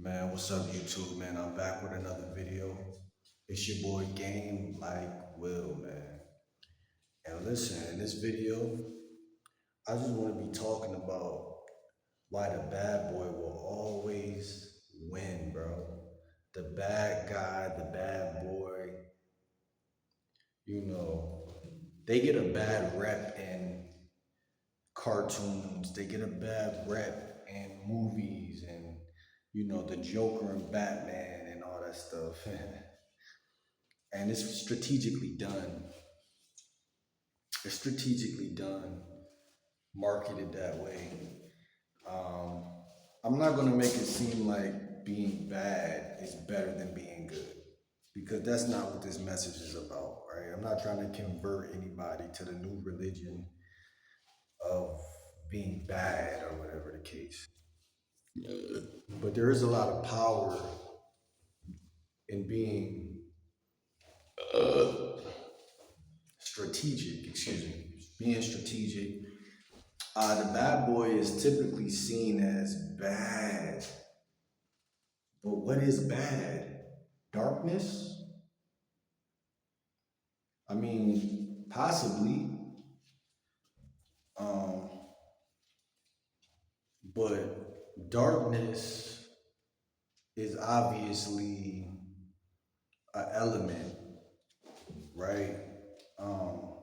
Man, what's up, YouTube, man? I'm back with another video. It's your boy Game Like Will, man. And listen, in this video, I just want to be talking about why the bad boy will always win, bro. The bad guy, the bad boy, you know, they get a bad rep in cartoons, they get a bad rep in movies, and, the Joker and Batman and all that stuff. And it's strategically done. It's strategically done, marketed that way. Um, I'm not gonna make it seem like being bad is better than being good, because that's not what this message is about, right? I'm not trying to convert anybody to the new religion of being bad or whatever the case. But there is a lot of power in being strategic, excuse me, being strategic. The bad boy is typically seen as bad. But what is bad? Darkness? I mean, possibly. Um, but darkness is obviously an element, right? Um,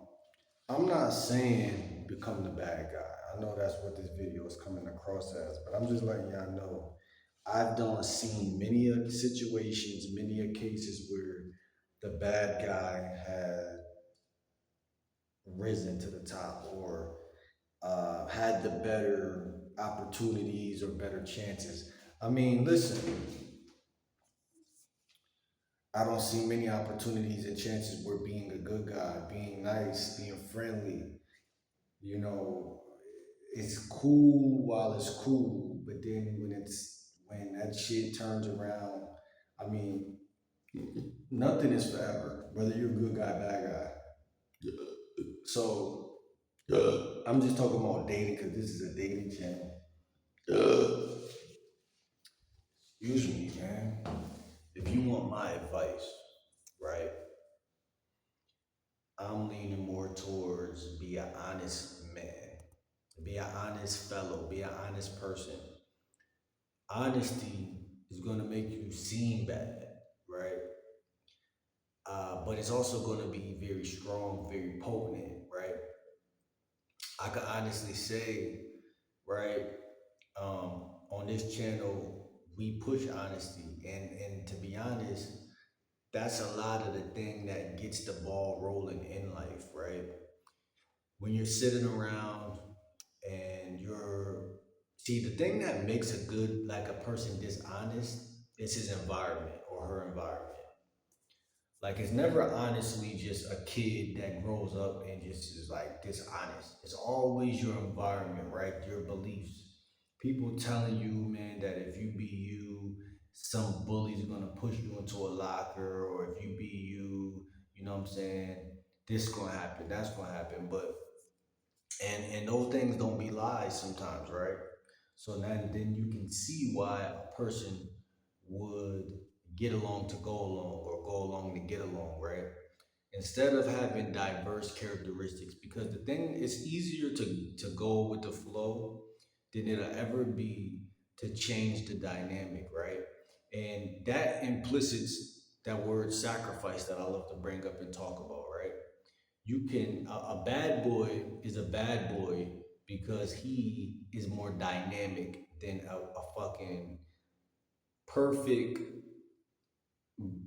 I'm not saying become the bad guy. I know that's what this video is coming across as, but I'm just letting y'all know I've done seen many situations, many cases where the bad guy had risen to the top or had the better opportunities or better chances. I mean, listen, I don't see many opportunities and chances where being a good guy, being nice, being friendly, you know, it's cool while it's cool, but then when that shit turns around, I mean, nothing is forever, whether you're a good guy, bad guy. So I'm just talking about dating because this is a dating channel. Excuse me, man. If you want my advice, right, I'm leaning more towards be an honest man, be an honest fellow, be an honest person. Honesty is going to make you seem bad, right? But it's also going to be very strong, very potent, right? I can honestly say, right, on this channel, we push honesty. And to be honest, that's a lot of the thing that gets the ball rolling in life, right? When you're sitting around and see, the thing that makes a person dishonest is his environment or her environment. Like, it's never honestly just a kid that grows up and just is like dishonest. It's always your environment, right? Your beliefs. People telling you, man, that if you be you, some bully's gonna push you into a locker, or if you be you, you know what I'm saying? This gonna happen, that's gonna happen. But and those things don't be lies sometimes, right? So then you can see why a person would get along to go along or go along to get along, right? Instead of having diverse characteristics, because the thing is easier to go with the flow than it'll ever be to change the dynamic, right? And that implicits that word sacrifice that I love to bring up and talk about, right? A bad boy is a bad boy because he is more dynamic than a fucking perfect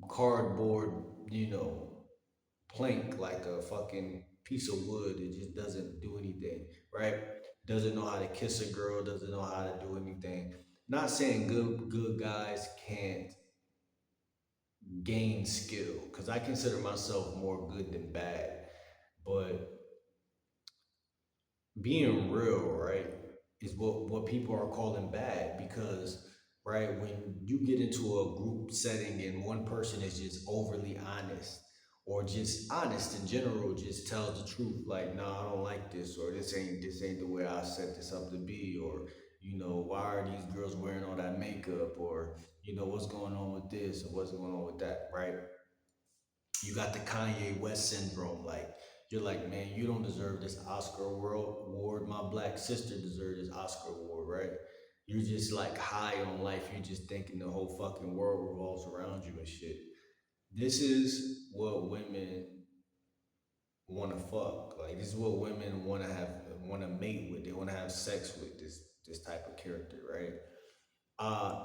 cardboard, plank, like a fucking piece of wood. It just doesn't do anything, right? Doesn't know how to kiss a girl, doesn't know how to do anything. Not saying good guys can't gain skill, because I consider myself more good than bad. But being real, right, is what people are calling bad, because right, when you get into a group setting and one person is just overly honest or just honest in general, just tells the truth, like, no, I don't like this, or this ain't the way I set this up to be, or Why are these girls wearing all that makeup? Or, what's going on with this or what's going on with that, right? You got the Kanye West syndrome. Like, you're like, man, you don't deserve this Oscar award. My black sister deserves this Oscar award, right? You're just like high on life. You're just thinking the whole fucking world revolves around you and shit. This is what women want to fuck. Like, this is what women want to mate with. They want to have sex with this type of character, right?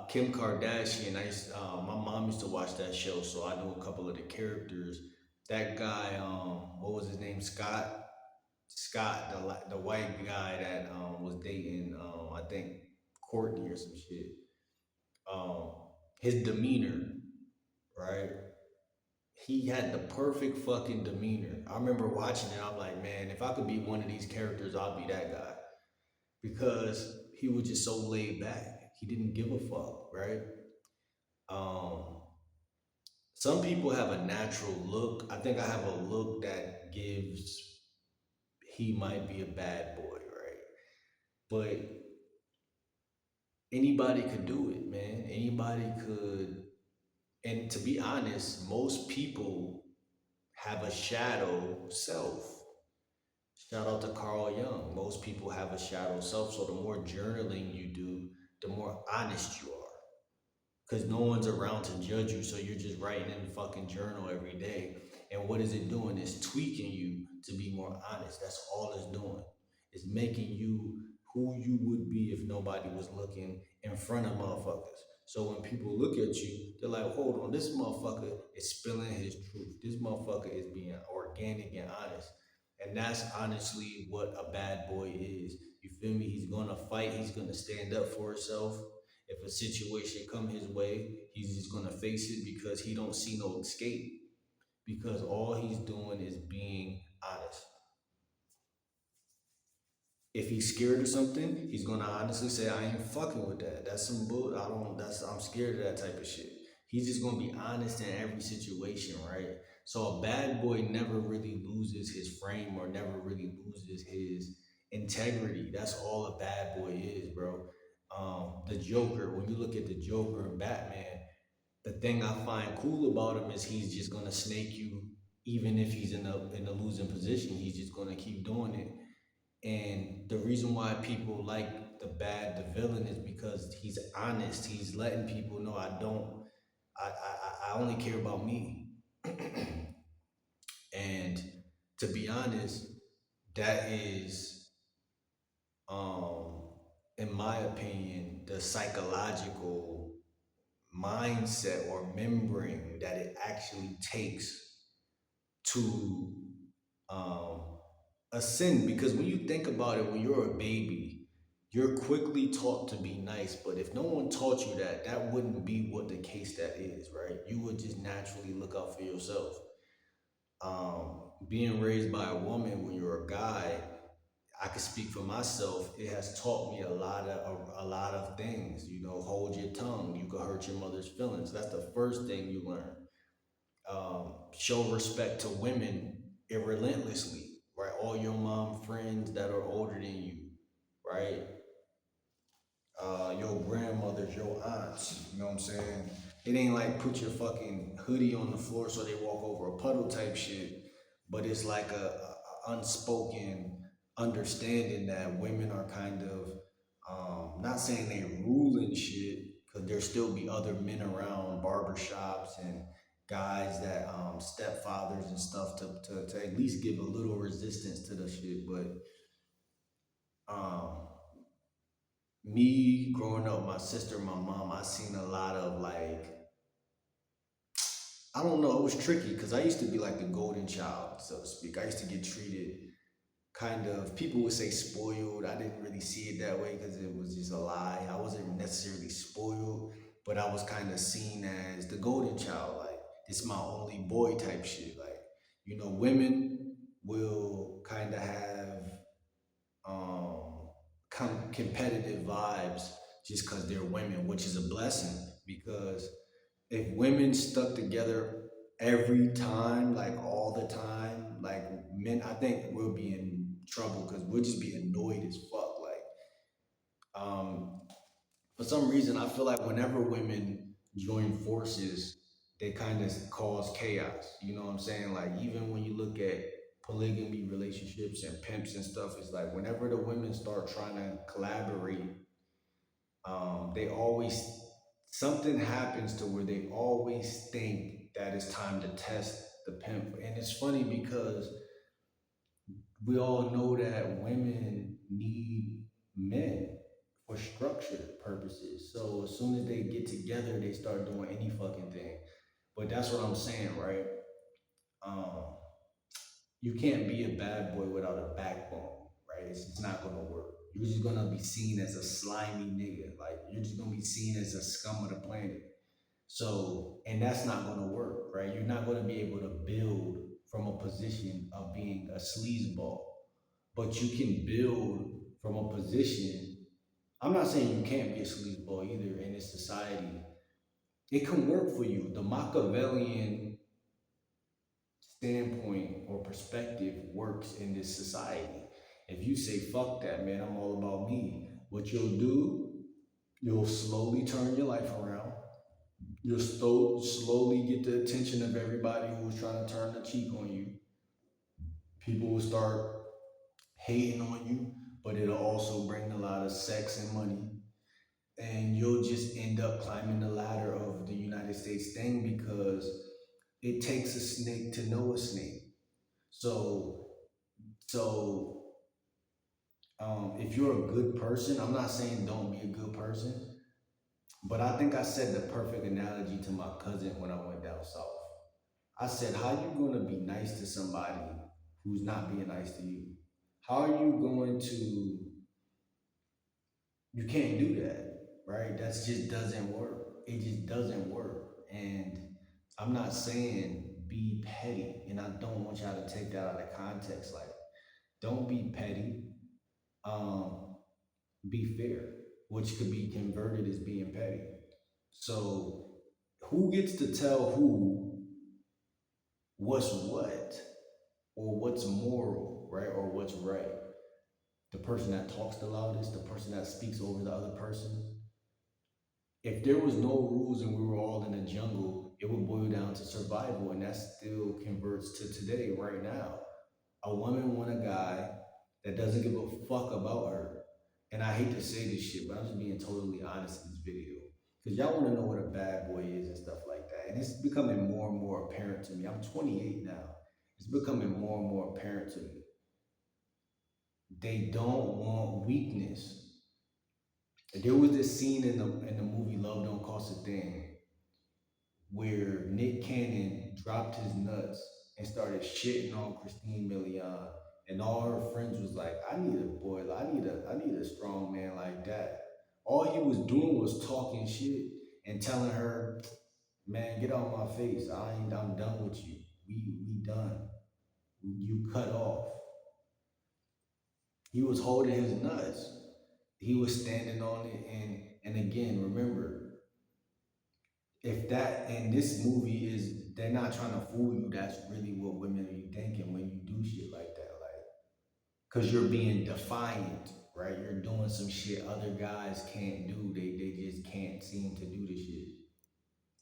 Kim Kardashian. My mom used to watch that show, so I know a couple of the characters. That guy, what was his name? Scott, the white guy that was dating, I think Courtney or some shit. Um, his demeanor, right? He had the perfect fucking demeanor. I remember watching it. I'm like, man, if I could be one of these characters, I'll be that guy because he was just so laid back. He didn't give a fuck, right? Um, some people have a natural look. I think I have a look that gives he might be a bad boy, right? But anybody could do it, man. Anybody could. And to be honest, most people have a shadow self. Shout out to Carl Jung. Most people have a shadow self. So the more journaling you do, the more honest you are. Because no one's around to judge you. So you're just writing in the fucking journal every day. And what is it doing? It's tweaking you to be more honest. That's all it's doing. It's making you who you would be if nobody was looking in front of motherfuckers. So when people look at you, they're like, hold on, this motherfucker is spilling his truth. This motherfucker is being organic and honest. And that's honestly what a bad boy is. You feel me? He's gonna fight, he's gonna stand up for himself. If a situation come his way, he's just gonna face it because he don't see no escape. Because all he's doing is being honest. If he's scared of something, he's gonna honestly say, "I ain't fucking with that. That's some bull. I don't. That's I'm scared of that type of shit." He's just gonna be honest in every situation, right? So a bad boy never really loses his frame or never really loses his integrity. That's all a bad boy is, bro. The Joker. When you look at the Joker and Batman, the thing I find cool about him is he's just gonna snake you, even if he's in a losing position. He's just gonna keep doing it, and the reason why people like the villain is because he's honest. He's letting people know I don't, I only care about me. And to be honest, that is, um, in my opinion, the psychological mindset or membrane that it actually takes to um, a sin, because when you think about it, when you're a baby, you're quickly taught to be nice. But if no one taught you that, that wouldn't be what the case that is, right? You would just naturally look out for yourself. Being raised by a woman when you're a guy, I can speak for myself. It has taught me a lot of things. Hold your tongue. You could hurt your mother's feelings. That's the first thing you learn. Show respect to women relentlessly, right? All your mom friends that are older than you, right? Your grandmothers, your aunts, you know what I'm saying? It ain't like put your fucking hoodie on the floor so they walk over a puddle type shit, but it's like a unspoken understanding that women are kind of, not saying they ruling shit, because there still be other men around barbershops and guys that stepfathers and stuff to at least give a little resistance to the shit. But um me growing up, my sister, my mom, I seen a lot of like, I don't know, it was tricky because I used to be like the golden child, so to speak. I used to get treated kind of, people would say spoiled. I didn't really see it that way because it was just a lie. I wasn't necessarily spoiled, but I was kind of seen as the golden child, like this my only boy type shit. Like, women will kind of have competitive vibes just because they're women, which is a blessing. Because if women stuck together every time, like all the time, like men, I think we'll be in trouble because we'll just be annoyed as fuck. Like, For some reason, I feel like whenever women join forces, they kind of cause chaos. You know what I'm saying? Like even when you look at polygamy relationships and pimps and stuff, it's like whenever the women start trying to collaborate, they always something happens to where they always think that it's time to test the pimp. And it's funny because we all know that women need men for structured purposes. So as soon as they get together, they start doing any fucking thing. But that's what I'm saying, right? Um, you can't be a bad boy without a backbone, right? It's just not gonna work. You're just gonna be seen as a slimy nigga. Like you're just gonna be seen as a scum of the planet. So, and that's not gonna work, right? You're not gonna be able to build from a position of being a sleazeball, but you can build from a position. I'm not saying you can't be a sleazeball either in this society. It can work for you. The Machiavellian standpoint or perspective works in this society. If you say, fuck that, man, I'm all about me, what you'll do, you'll slowly turn your life around. You'll slowly get the attention of everybody who's trying to turn the cheek on you. People will start hating on you, but it'll also bring a lot of sex and money. And you'll just end up climbing the ladder of the United States thing because it takes a snake to know a snake. So, so if you're a good person, I'm not saying don't be a good person, but I think I said the perfect analogy to my cousin when I went down south. I said, how you going to be nice to somebody who's not being nice to you? How are you going to, you can't do that, right? That just doesn't work. It just doesn't work. And I'm not saying be petty, and I don't want y'all to take that out of context. Like, don't be petty. Um, be fair, which could be converted as being petty. So, who gets to tell who what's what, or what's moral, right, or what's right? The person that talks the loudest, the person that speaks over the other person. If there was no rules and we were all in the jungle, it would boil down to survival, and that still converts to today, right now. A woman want a guy that doesn't give a fuck about her. And I hate to say this shit, but I'm just being totally honest in this video. Because y'all want to know what a bad boy is and stuff like that. And it's becoming more and more apparent to me. I'm 28 now. It's becoming more and more apparent to me. They don't want weakness. There was this scene in the movie Love Don't Cost a Thing where Nick Cannon dropped his nuts and started shitting on Christine Milian, and all her friends was like, "I need a boy, I need a strong man like that." All he was doing was talking shit and telling her, "Man, get out my face. I'm done with you. We done. You cut off." He was holding his nuts. He was standing on it, and again, remember, if that and this movie is they're not trying to fool you, that's really what women are thinking when you do shit like that, like because you're being defiant, right? You're doing some shit other guys can't do. They just can't seem to do the shit,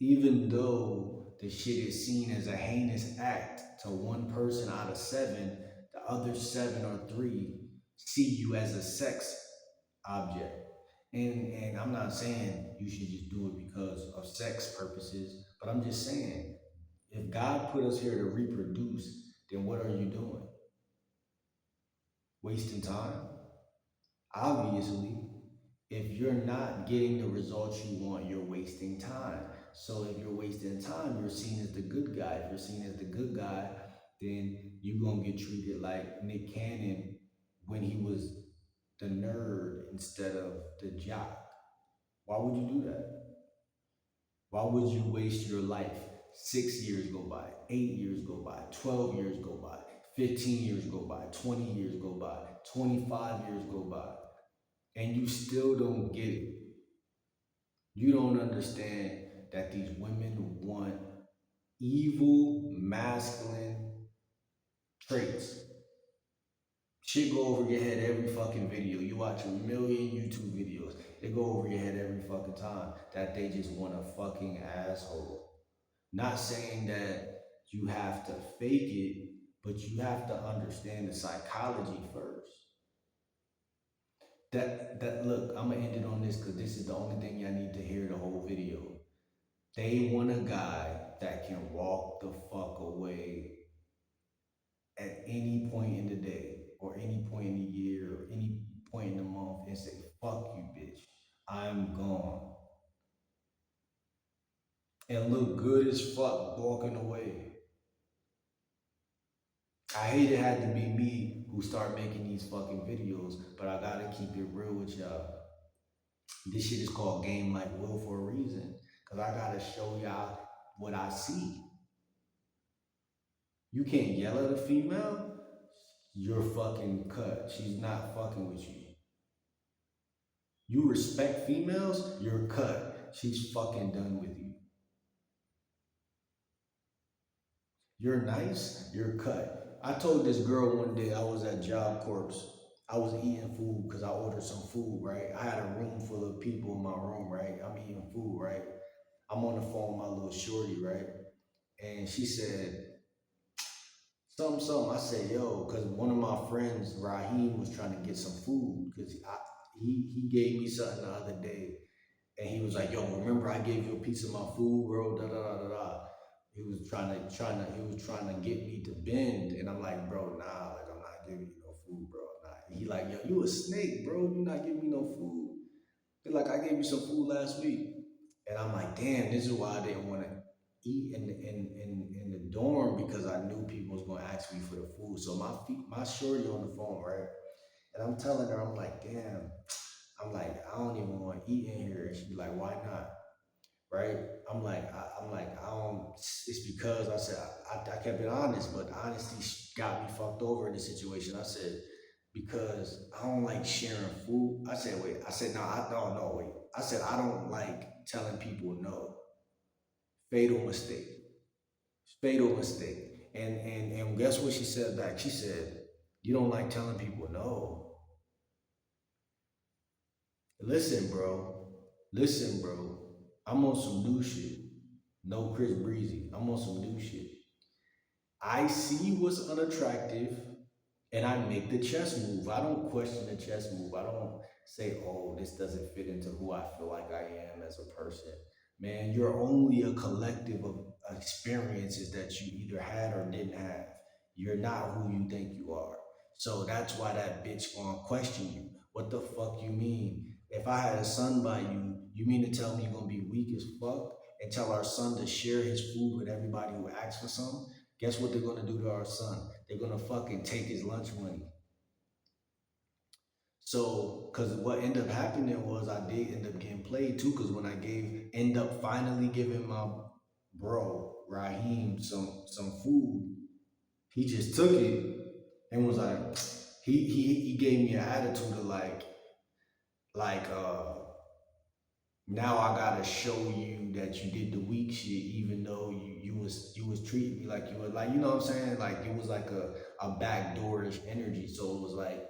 even though the shit is seen as a heinous act to one person out of seven. The other seven or three see you as a sex object. And I'm not saying you should just do it because of sex purposes, but I'm just saying if God put us here to reproduce, then what are you doing? Wasting time? Obviously, if you're not getting the results you want, you're wasting time. So if you're wasting time, you're seen as the good guy. If you're seen as the good guy, then you're gonna get treated like Nick Cannon when he was the nerd instead of the jock. Why would you do that? Why would you waste your life? 6 years go by, 8 years go by, 12 years go by, 15 years go by, 20 years go by, 25 years go by, and you still don't get it. You don't understand that these women want evil, masculine traits. Shit go over your head every fucking video. You watch a million YouTube videos. They go over your head every fucking time that they just want a fucking asshole. Not saying that you have to fake it, but you have to understand the psychology first. That look, I'm gonna end it on this because this is the only thing y'all need to hear the whole video. They want a guy that can walk the fuck away at any point in the day or any point in the year or any point in the month and say, fuck you, bitch. I'm gone. And look good as fuck walking away. I hate it had to be me who start making these fucking videos, but I gotta keep it real with y'all. This shit is called Game Like Will for a reason. Cause I gotta show y'all what I see. You can't yell at a female, you're fucking cut. She's not fucking with you. You respect females, you're cut. She's fucking done with you. You're nice, you're cut. I told this girl one day I was at Job Corps. I was eating food because I ordered some food, right? I had a room full of people in my room, right? I'm eating food, right? I'm on the phone with my little shorty, right? And she said, something. I said, yo, because one of my friends, Raheem, was trying to get some food because he gave me something the other day. And he was like, yo, remember I gave you a piece of my food, bro, da da da da da. He was trying to get me to bend. And I'm like, bro, nah, like I'm not giving you no food, bro. Nah. He like, yo, you a snake, bro. You not giving me no food. He like, I gave you some food last week. And I'm like, damn, this is why I didn't want to eat in the dorm because I knew people was gonna ask me for the food. So my shorty on the phone, right? And I'm telling her, I'm like, damn, I'm like, I don't even want to eat in here. And she be like, why not? Right? I'm like, I don't. It's because I said I kept it honest, but honesty got me fucked over in this situation. I said because I don't like sharing food. I said wait. I said no. I don't know. Wait. I said I don't like telling people no. Fatal mistake. Fatal mistake. And guess what she said back? She said, "You don't like telling people no. Listen, bro. Listen, bro. I'm on some new shit. No Chris Breezy. I'm on some new shit. I see what's unattractive and I make the chess move. I don't question the chess move. I don't say, oh, this doesn't fit into who I feel like I am as a person. Man, you're only a collective of experiences that you either had or didn't have. You're not who you think you are. So that's why that bitch gonna question you. What the fuck you mean? If I had a son by you, you mean to tell me you're gonna be weak as fuck and tell our son to share his food with everybody who asks for some? Guess what they're gonna do to our son? They're gonna fucking take his lunch money. So, cause what ended up happening was I did end up getting played too. Cause when I end up finally giving my bro Raheem some food, he just took it and was like, he gave me an attitude of like now I gotta show you that you did the weak shit, even though you was treating me like you were like, you know what I'm saying? Like it was like a backdoorish energy. So it was like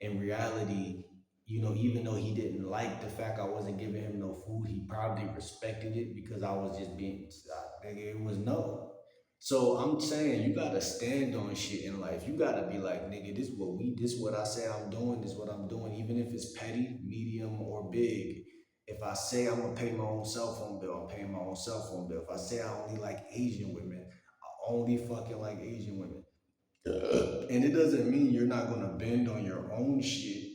in reality, even though he didn't like the fact I wasn't giving him no food, he probably respected it because I was just being nigga, it was no. So I'm saying you gotta stand on shit in life. You gotta be like, nigga, this what I say I'm doing, this is what I'm doing, even if it's petty, medium, or big. If I say I'm gonna pay my own cell phone bill, I'm paying my own cell phone bill. If I say I only like Asian women, I only fucking like Asian women. And it doesn't mean you're not gonna bend on your own shit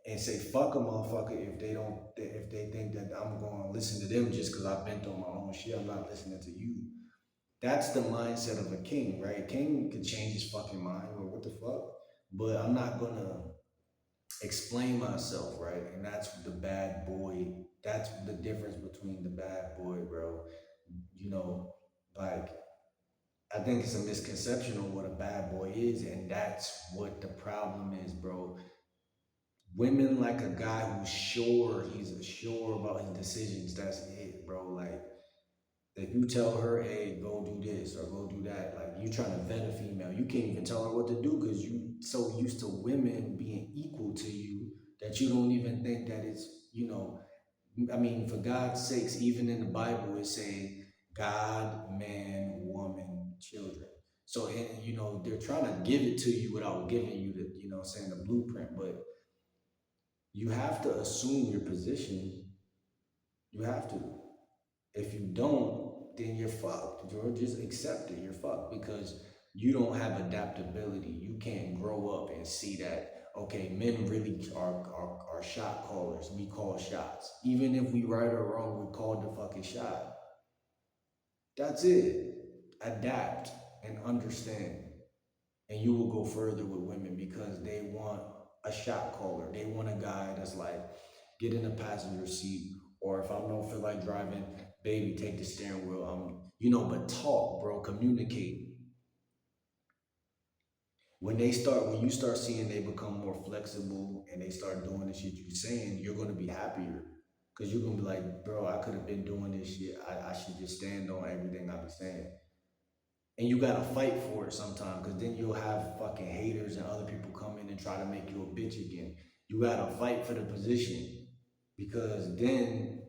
and say fuck a motherfucker if they think that I'm gonna listen to them just because I bent on my own shit. I'm not listening to you. That's the mindset of a king, right? A king could change his fucking mind or what the fuck. But I'm not gonna explain myself, right? And that's the bad boy. That's the difference between the bad boy, bro. You know, like I think it's a misconception of what a bad boy is, and that's what the problem is, bro. Women like a guy who's sure, he's sure about his decisions. That's it, bro. Like If you tell her, hey, go do this or go do that, like you trying to vet a female, you can't even tell her what to do because you so used to women being equal to you that you don't even think that it's, you know, I mean, for God's sakes, even in the Bible, it say God, man, woman, children. So, and, you know, they're trying to give it to you without giving you the, you know, saying the blueprint. But you have to assume your position. You have to. If you don't, then you're fucked. Or just accept it. You're fucked because you don't have adaptability. You can't grow up and see that, okay, men really are shot callers. We call shots. Even if we right or wrong, we call the fucking shot. That's it. Adapt and understand. And you will go further with women because they want a shot caller. They want a guy that's like, get in the passenger seat, or if I don't feel like driving, baby, take the steering wheel. You know, but talk, bro, communicate. When you start seeing they become more flexible and they start doing the shit you're saying, you're gonna be happier. Cause you're gonna be like, bro, I could have been doing this shit. I should just stand on everything I be saying. And you gotta fight for it sometimes, because then you'll have fucking haters and other people come in and try to make you a bitch again. You gotta fight for the position, because then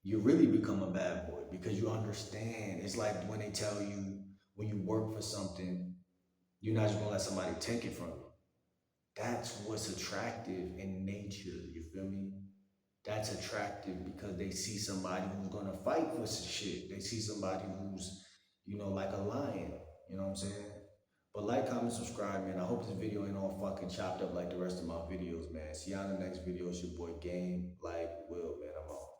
you really become a bad boy because you understand. It's like when they tell you when you work for something, you're not just gonna let somebody take it from you. That's what's attractive in nature. You feel me? That's attractive because they see somebody who's gonna fight for some shit. They see somebody who's, you know, like a lion. You know what I'm saying? But like, comment, subscribe, man. I hope this video ain't all fucking chopped up like the rest of my videos, man. See y'all in the next video. It's your boy Game, like Will, man. I'm out.